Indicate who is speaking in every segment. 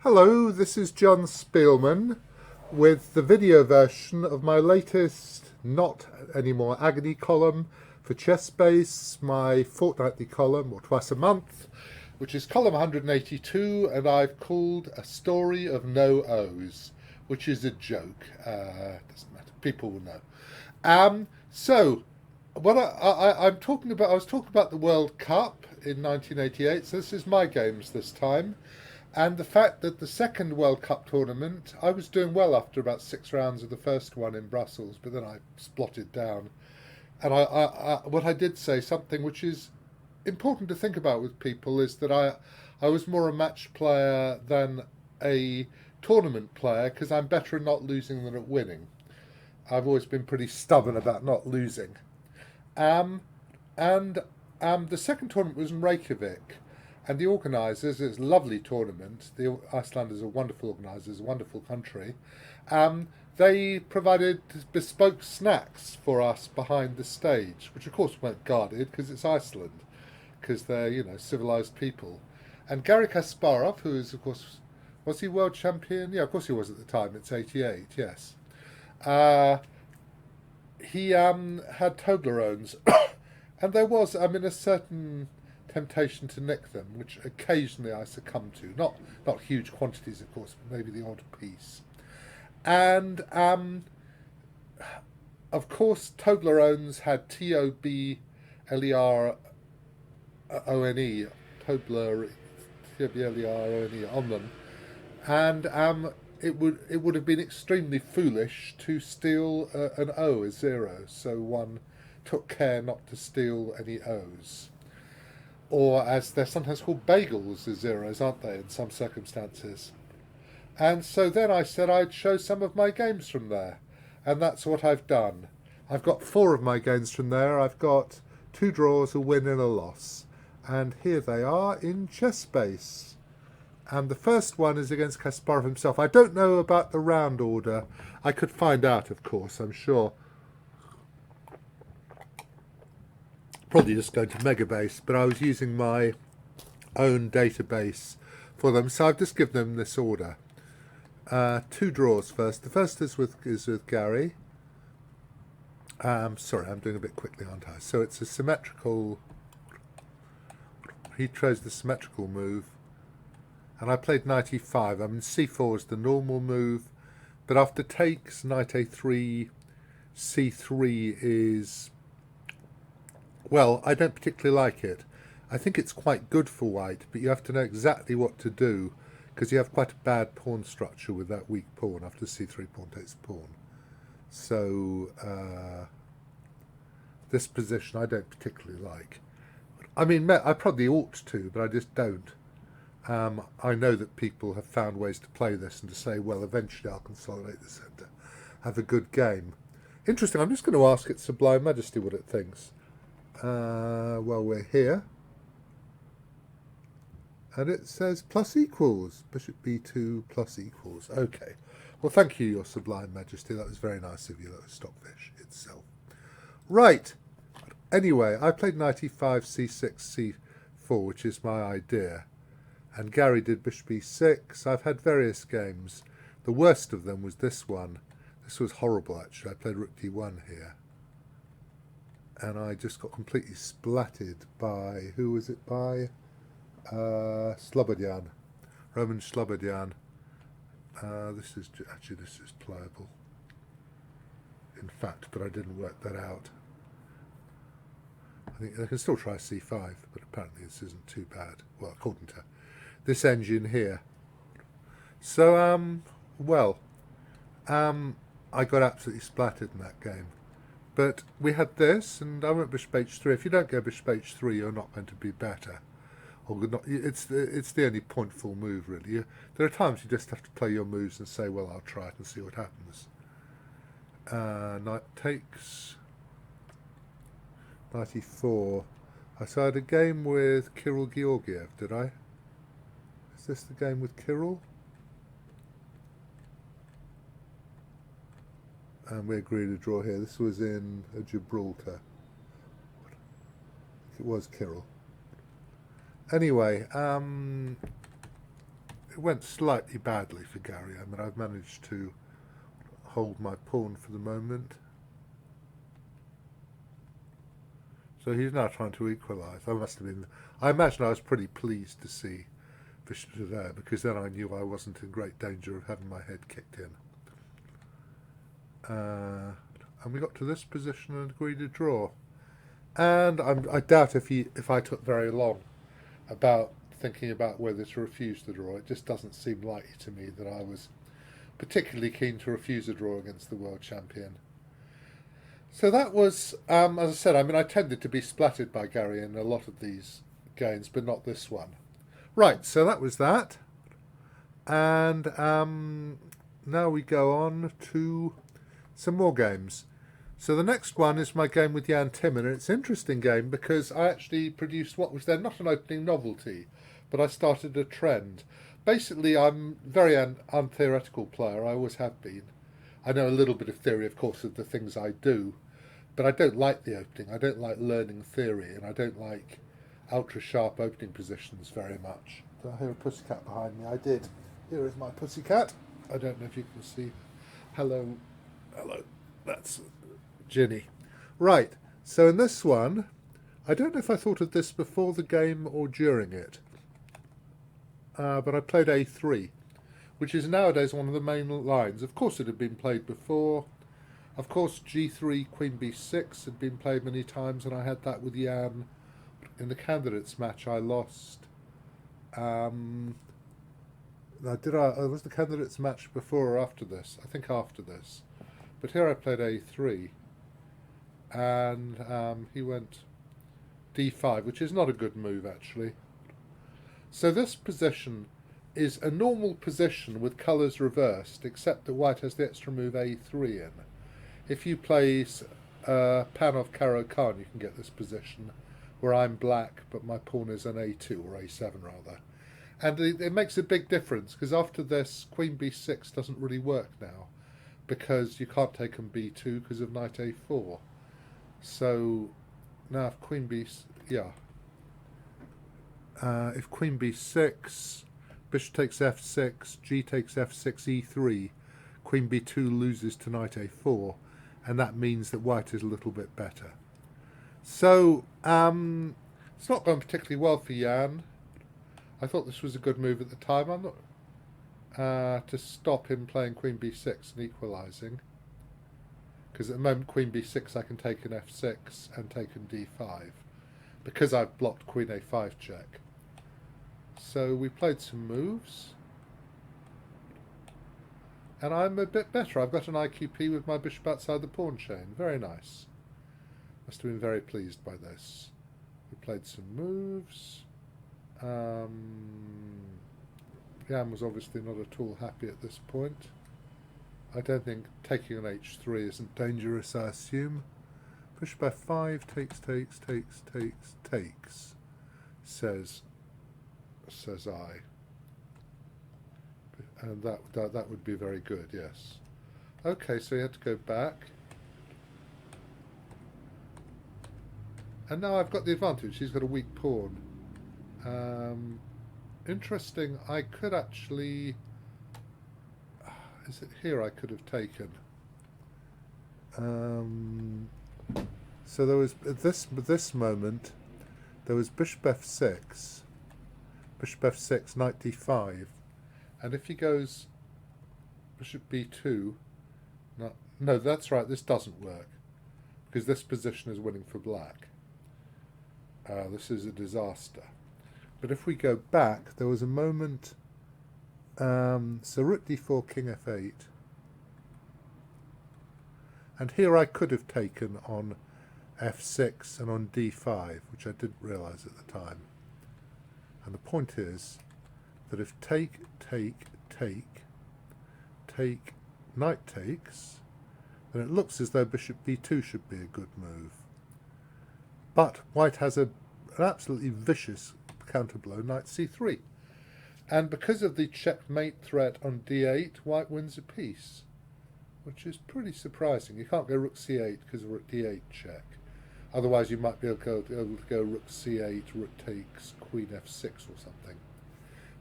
Speaker 1: Hello, this is John Speelman with the video version of my latest not anymore Agony column for ChessBase, my fortnightly column, or twice a month, which is column 182, and I've called A Story of No O's, which is a joke. Doesn't matter, people will know. So what I'm talking about, I was talking about the World Cup in 1988, so this is my games this time. And the fact that the second World Cup tournament, I was doing well after about 6 rounds of the first one in Brussels, but then I splotted down. And what I did say, something which is important to think about with people, is that I was more a match player than a tournament player, because I'm better at not losing than at winning. I've always been pretty stubborn about not losing. And the second tournament was in Reykjavik. And the organisers, it's a lovely tournament. The Icelanders are wonderful organisers, a wonderful country. They provided bespoke snacks for us behind the stage, which of course weren't guarded because it's Iceland, because they're, civilised people. And Garry Kasparov, who is, of course, was he world champion? Yeah, of course he was at the time. It's 88, yes. He had Toblerones. And there was, a certain temptation to nick them, which occasionally I succumb to. Not huge quantities, of course, but maybe the odd piece. And of course, Toblerones had Toblerone, Toblerone on them, and it would have been extremely foolish to steal an O, a zero. So one took care not to steal any O's. Or as they're sometimes called, bagels as zeros, aren't they, in some circumstances? And so then I said I'd show some of my games from there. And that's what I've done. I've got 4 of my games from there. I've got 2 draws, a win and a loss. And here they are in ChessBase. And the first one is against Kasparov himself. I don't know about the round order. I could find out, of course, I'm sure. Probably just going to Megabase, but I was using my own database for them, so I've just given them this order. 2 draws first. The first is with Garry. Sorry, I'm doing a bit quickly, aren't I? So it's a symmetrical. He chose the symmetrical move, and I played knight e5. C4 is the normal move, but after takes, knight a3, c3 is. Well, I don't particularly like it. I think it's quite good for white, but you have to know exactly what to do, because you have quite a bad pawn structure with that weak pawn after c3 pawn takes pawn. So this position I don't particularly like. I probably ought to, but I just don't. I know that people have found ways to play this and to say, well, eventually I'll consolidate the centre. Have a good game. Interesting, I'm just going to ask its Sublime Majesty what it thinks. Well, we're here, and it says plus equals, bishop b2 plus equals. Okay, well, thank you, your Sublime Majesty, that was very nice of you. That was Stockfish itself. Right, anyway, I played knight e5, c6, c4, which is my idea, and Garry did bishop e6. I've had various games. The worst of them was this one. This was horrible, actually. I played rook d1 here. And I just got completely splatted by, who was it by? Slobodian, Roman Slobodian. This is playable, in fact, but I didn't work that out. I think I can still try c5, but apparently this isn't too bad. Well, according to this engine here. So, I got absolutely splattered in that game. But we had this, and I went bishop h3. If you don't go bishop h3, you're not going to be better. Or not, it's the only pointful move, really. There are times you just have to play your moves and say, well, I'll try it and see what happens. Knight takes. Knight e4. So I had a game with Kirill Georgiev, did I? Is this the game with Kirill? And we agreed to draw here. This was in Gibraltar. It was Kirill. Anyway, it went slightly badly for Garry. I mean, I've managed to hold my pawn for the moment. So he's now trying to equalise. I imagine I was pretty pleased to see Bishop there, because then I knew I wasn't in great danger of having my head kicked in. And we got to this position and agreed to draw. And I doubt if I took very long about thinking about whether to refuse the draw. It just doesn't seem likely to me that I was particularly keen to refuse a draw against the world champion. So that was, as I said, I mean, I tended to be splattered by Garry in a lot of these games, but not this one. Right, so that was that. And now we go on to some more games. So the next one is my game with Jan Timmer, and it's an interesting game because I actually produced what was then not an opening novelty, but I started a trend. Basically, I'm a very untheoretical player. I always have been. I know a little bit of theory, of course, of the things I do, but I don't like the opening. I don't like learning theory, and I don't like ultra-sharp opening positions very much. Did I hear a pussycat behind me? I did. Here is my pussycat. I don't know if you can see. Hello. Hello. That's Ginny. Right, so in this one, I don't know if I thought of this before the game or during it, but I played A3, which is nowadays one of the main lines. Of course it had been played before. Of course G3, Queen B6 had been played many times, and I had that with Jan in the candidates match I lost. Now, was the candidates match before or after this? I think after this. But here I played A3, and he went D5, which is not a good move actually. So this position is a normal position with colours reversed, except that white has the extra move A3 in. If you play Panov Karo Khan, you can get this position where I'm black, but my pawn is an A2 or A7 rather. And it makes a big difference, because after this, Queen B6 doesn't really work now, because you can't take on B2 because of knight A4. So now if Queen B, if Queen B6, Bishop takes F6, G takes F6, E3, Queen B2 loses to knight A4, and that means that white is a little bit better. So it's not going particularly well for Jan. I thought this was a good move at the time. I'm not to stop him playing Queen B6 and equalising, because at the moment Queen B6 I can take an F6 and take an D5 because I've blocked Queen A5 check. So we played some moves, and I'm a bit better. I've got an IQP with my bishop outside the pawn chain. Very nice. Must have been very pleased by this. We played some moves. Jan was obviously not at all happy at this point. I don't think taking an H3 isn't dangerous, I assume. Bishop F5, takes, says I. And that would be very good, yes. Okay, so you had to go back. And now I've got the advantage. He's got a weak pawn. Interesting, I could actually... Is it here I could have taken? So there was, at this moment, there was Bishop F6, Knight D5, and if he goes Bishop B2, no, that's right, this doesn't work, because this position is winning for black. This is a disaster. But if we go back, there was a moment, so Rook D4, King F8, and here I could have taken on F6 and on D5, which I didn't realise at the time. And the point is that if take, knight takes, then it looks as though Bishop B2 should be a good move. But white has an absolutely vicious counterblow, Knight C3. And because of the checkmate threat on D8, white wins a piece, which is pretty surprising. You can't go Rook C8 because of Rook D8 check. Otherwise you might be able to go Rook C8, Rook takes, Queen F6 or something.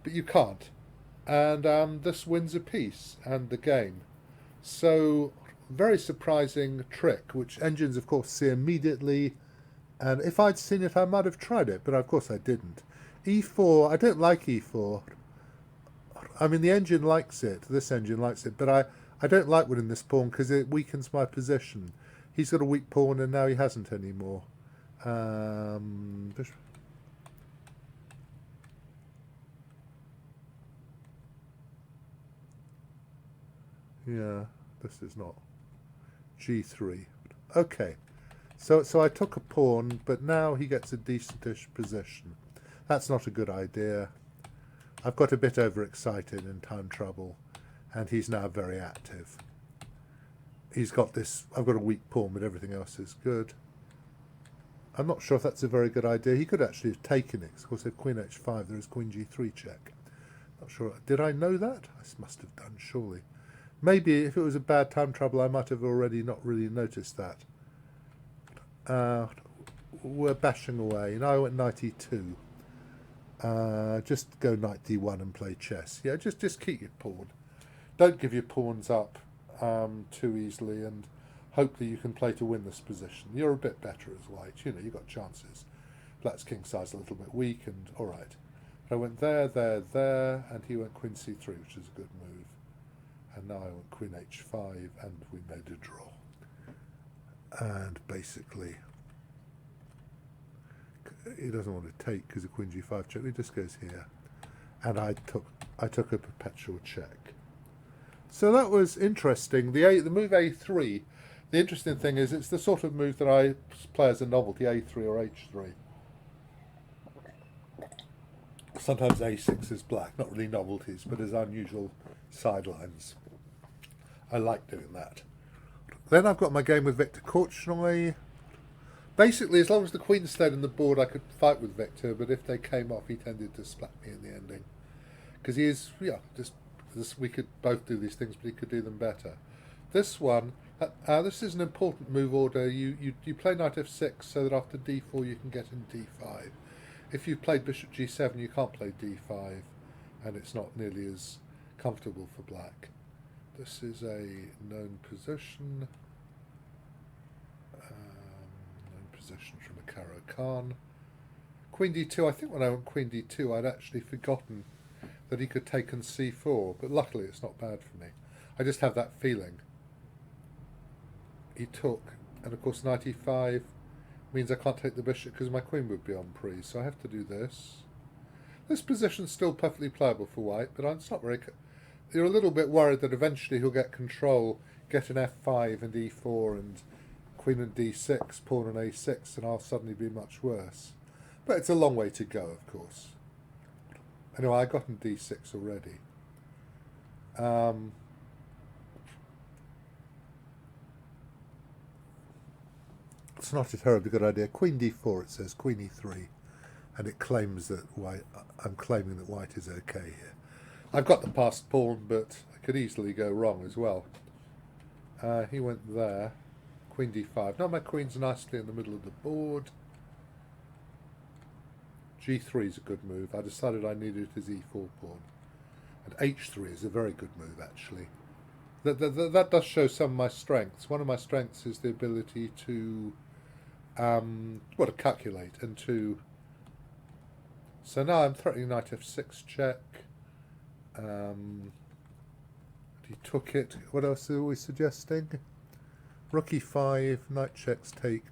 Speaker 1: But you can't. and this wins a piece and the game. So, very surprising trick, which engines, of course, see immediately. And if I'd seen it, I might have tried it, but of course I didn't. E4, I don't like E4. I mean, the engine likes it, this engine likes it, but I don't like winning this pawn because it weakens my position. He's got a weak pawn and now he hasn't anymore. Yeah, this is not G3. Okay, so I took a pawn, but now he gets a decentish position. That's not a good idea. I've got a bit overexcited in time trouble, and he's now very active. He's got this, I've got a weak pawn, but everything else is good. I'm not sure if that's a very good idea. He could actually have taken it. Of course, if Queen H5, there is Queen G3 check. Not sure. Did I know that? I must have done, surely. Maybe if it was a bad time trouble, I might have already not really noticed that. We're bashing away. Now I went knight e2. Just go knight d1 and play chess. Yeah, just keep your pawn. Don't give your pawns up too easily, and hope that you can play to win this position. You're a bit better as white. You know, you've got chances. Black's king side's a little bit weak, and all right. But I went there, and he went queen c3, which is a good move. And now I went queen h5, and we made a draw. And basically, he doesn't want to take because of queen g5 check. He just goes here, and I took a perpetual check. So that was interesting. The move a3. The interesting thing is it's the sort of move that I play as a novelty, a3 or h3. Sometimes a6 is black, not really novelties, but as unusual sidelines. I like doing that. Then I've got my game with Victor Korchnoi. Basically, as long as the queen stayed on the board, I could fight with Victor, but if they came off, he tended to splat me in the ending. Because he is, we could both do these things, but he could do them better. This one, this is an important move order. You play knight f6 so that after d4 you can get in d5. If you've played bishop g7, you can't play d5, and it's not nearly as comfortable for black. This is a known position. From a Karo Khan. Queen d2, I think when I went queen d2 I'd actually forgotten that he could take on c4, but luckily it's not bad for me. I just have that feeling. He took, and of course knight e5 means I can't take the bishop because my queen would be on prise, so I have to do this. This position's still perfectly playable for white, but it's not very... You're a little bit worried that eventually he'll get control, get an f5 and e4 and queen and d6, pawn and a6, and I'll suddenly be much worse. But it's a long way to go, of course. Anyway, I got in d6 already. It's not a terribly good idea. Queen d4, it says, queen e3, and it claims that white. I'm claiming that white is okay here. I've got the passed pawn, but I could easily go wrong as well. He went there. Queen d5. Now my queen's nicely in the middle of the board. g3 is a good move. I decided I needed it as e4 pawn. And h3 is a very good move, actually. That does show some of my strengths. One of my strengths is the ability to, to calculate and to... So now I'm threatening knight f6 check. He took it. What else are we suggesting? Rook e5, knight checks, take.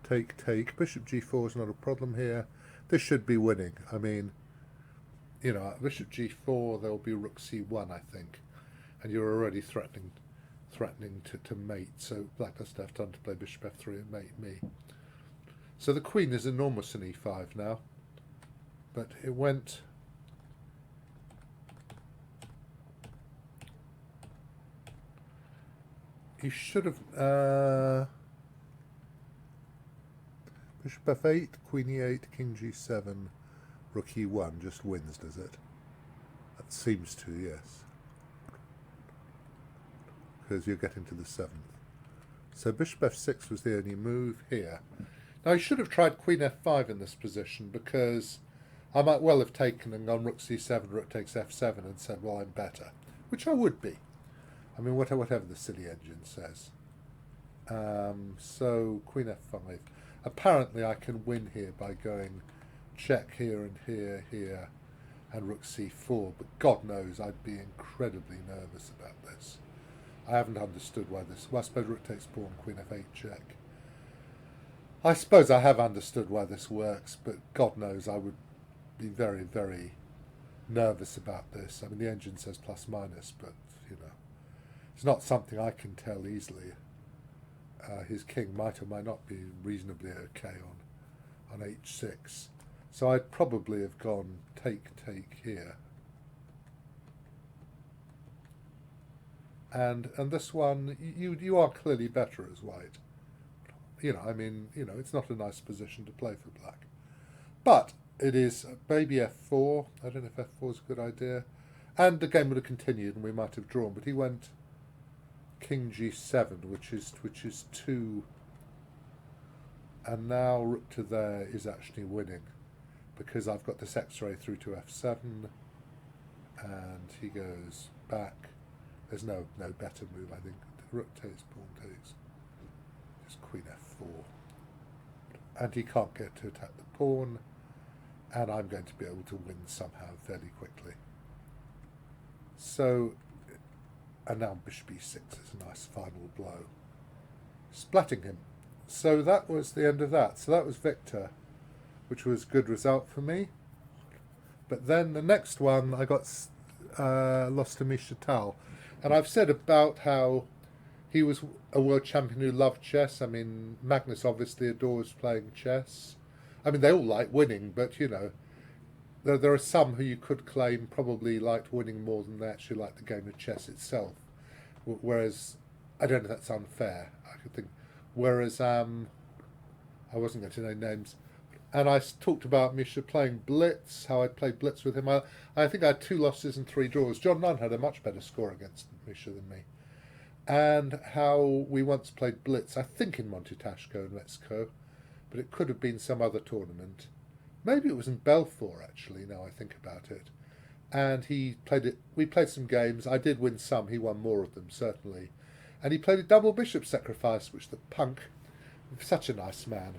Speaker 1: Bishop g4 is not a problem here. This should be winning. I mean, bishop g4, there will be rook c1, I think. And you're already threatening to mate, so black doesn't have time to play bishop f3 and mate me. So the queen is enormous in e5 now. But it went... You should have... Bishop f8, queen e8, king g7, rook e1 just wins, does it? That seems to, yes. Because you're getting to the 7th. So bishop f6 was the only move here. Now I should have tried queen f5 in this position because I might well have taken and gone rook c7, rook takes f7 and said, well, I'm better, which I would be. I mean, whatever the silly engine says. So queen f5. Apparently I can win here by going check here and here, and rook c4, but God knows I'd be incredibly nervous about this. I haven't understood why this... Well, I suppose rook takes pawn, queen f8 check. I suppose I have understood why this works, but God knows I would be very, very nervous about this. I mean, the engine says plus minus, but, you know, it's not something I can tell easily. His king might or might not be reasonably okay on h6. So I'd probably have gone take here. And this one, you are clearly better as white. You know, I mean, you know, it's not a nice position to play for black. But it is maybe f4. I don't know if f4 is a good idea. And the game would have continued and we might have drawn. But he went king g7, which is 2. And now rook to there is actually winning, because I've got this x-ray through to f7. And he goes back. There's no better move, I think. Rook takes, pawn takes. Just queen f4. And he can't get to attack the pawn. And I'm going to be able to win somehow fairly quickly. So, and now bishop e6 is a nice final blow, splatting him. So that was the end of that. So that was Victor, which was a good result for me. But then the next one, I got lost to Misha Tal. And I've said about how he was a world champion who loved chess. I mean, Magnus obviously adores playing chess. I mean, they all like winning, but, you know, there are some who you could claim probably liked winning more than they actually liked the game of chess itself. Whereas, I don't know if that's unfair. I could think, whereas, I wasn't going to name names. And I talked about Misha playing Blitz, how I played Blitz with him. I think I had 2 losses and 3 draws. John Nunn had a much better score against Misha than me. And how we once played Blitz, I think in Monte Tashko in Mexico, but it could have been some other tournament. Maybe it was in Belfort, actually, now I think about it. And he played it. We played some games. I did win some. He won more of them, certainly. And he played a double bishop sacrifice, which the punk, such a nice man,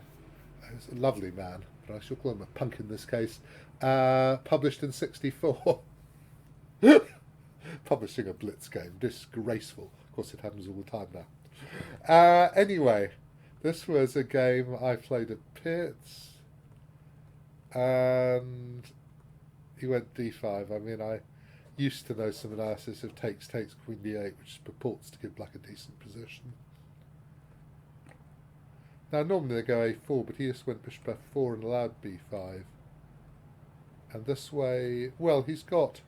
Speaker 1: he's a lovely man, but I shall call him a punk in this case, published in '64. Publishing a Blitz game. Disgraceful. Of course, it happens all the time now. Anyway, this was a game I played at Pitts. And he went d5. I mean, I used to know some analysis of takes, queen d8, which purports to give black a decent position. Now, normally they go a4, but he just went bishop f4 and allowed b5. And this way, well, he's got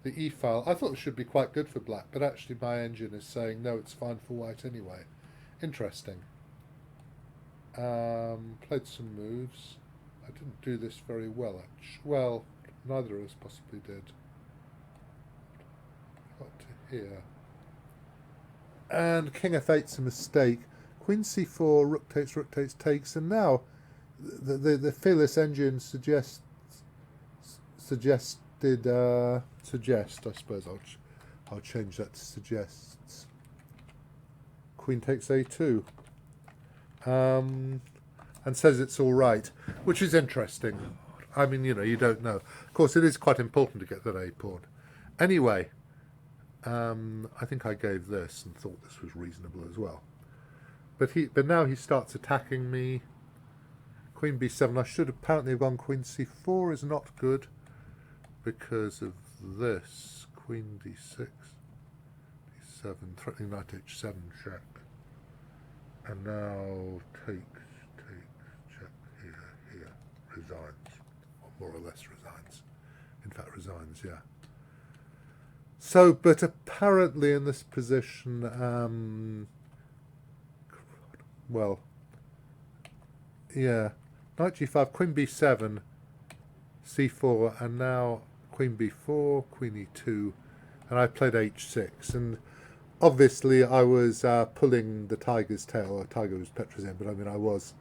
Speaker 1: the e-file. I thought it should be quite good for black, but actually my engine is saying, no, it's fine for white anyway. Interesting. Played some moves. I didn't do this very well, actually. Well, neither of us possibly did. Got to here. And king f8's a mistake. Queen c4, rook takes, takes, and now the fearless engine suggests, I suppose I'll change that to suggests. Queen takes a2. And says it's all right, which is interesting. I mean, you know, you don't know. Of course, it is quite important to get that a-pawn. Anyway, I think I gave this and thought this was reasonable as well. But now he starts attacking me. Queen b7. I should apparently have gone queen c4 is not good because of this. Queen d6, d7, threatening knight h7 check. And now take, check, here, resigns, or more or less resigns. In fact, resigns, yeah. So, but apparently in this position, well, yeah, knight g5, queen b7, c4, and now queen b4, queen e2, and I played h6, and obviously I was pulling the tiger's tail, or tiger was Petra's end, but I mean I was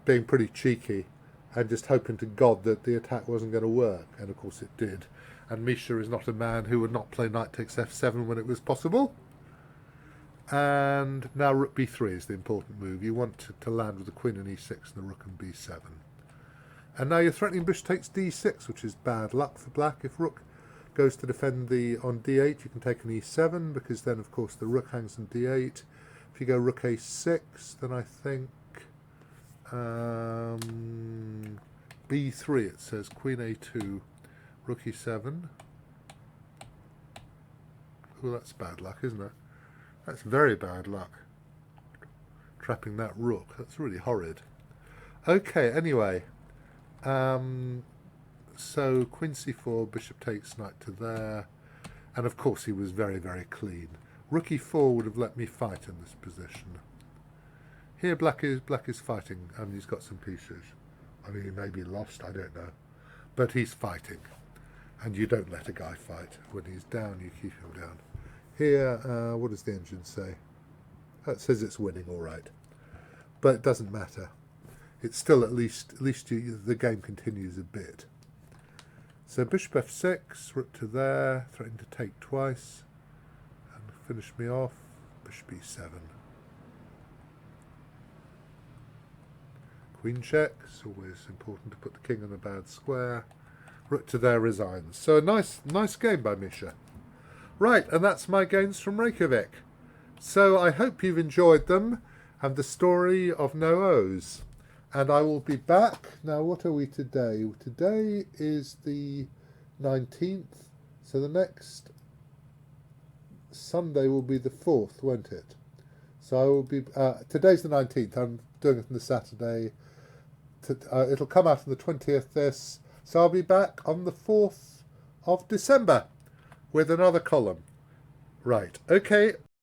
Speaker 1: being pretty cheeky, and just hoping to God that the attack wasn't going to work, and of course it did. And Misha is not a man who would not play knight takes f7 when it was possible. And now rook b3 is the important move. You want to land with the queen on e6 and the rook on b7. And now you're threatening bishop takes d6, which is bad luck for black. If rook goes to defend on d8, you can take an e7, because then of course the rook hangs on d8. If you go rook a6, then I think b3, it says queen a2, rook e7. Oh, that's bad luck, isn't it? That's very bad luck. Trapping that rook. That's really horrid. Okay, anyway. So queen c4, bishop takes knight to there. And of course he was very, very clean. Rook e4 would have let me fight in this position. Here black is fighting, and he's got some pieces. I mean, he may be lost, I don't know. But he's fighting. And you don't let a guy fight. When he's down, you keep him down. Here, what does the engine say? It says it's winning, all right. But it doesn't matter. It's still at least the game continues a bit. So bishop f6, rook to there, threatening to take twice, and finish me off. Bishop e7. Queen checks, always important to put the king in a bad square. Rook to there resigns. So a nice game by Misha. Right, and that's my games from Reykjavik. So I hope you've enjoyed them and the story of no O's. And I will be back. Now, what are we today? Today is the 19th. So the next Sunday will be the 4th, won't it? So I will be... today's the 19th. I'm doing it on the Saturday. It'll come out on the 20th this. So I'll be back on the 4th of December with another column. Right, okay.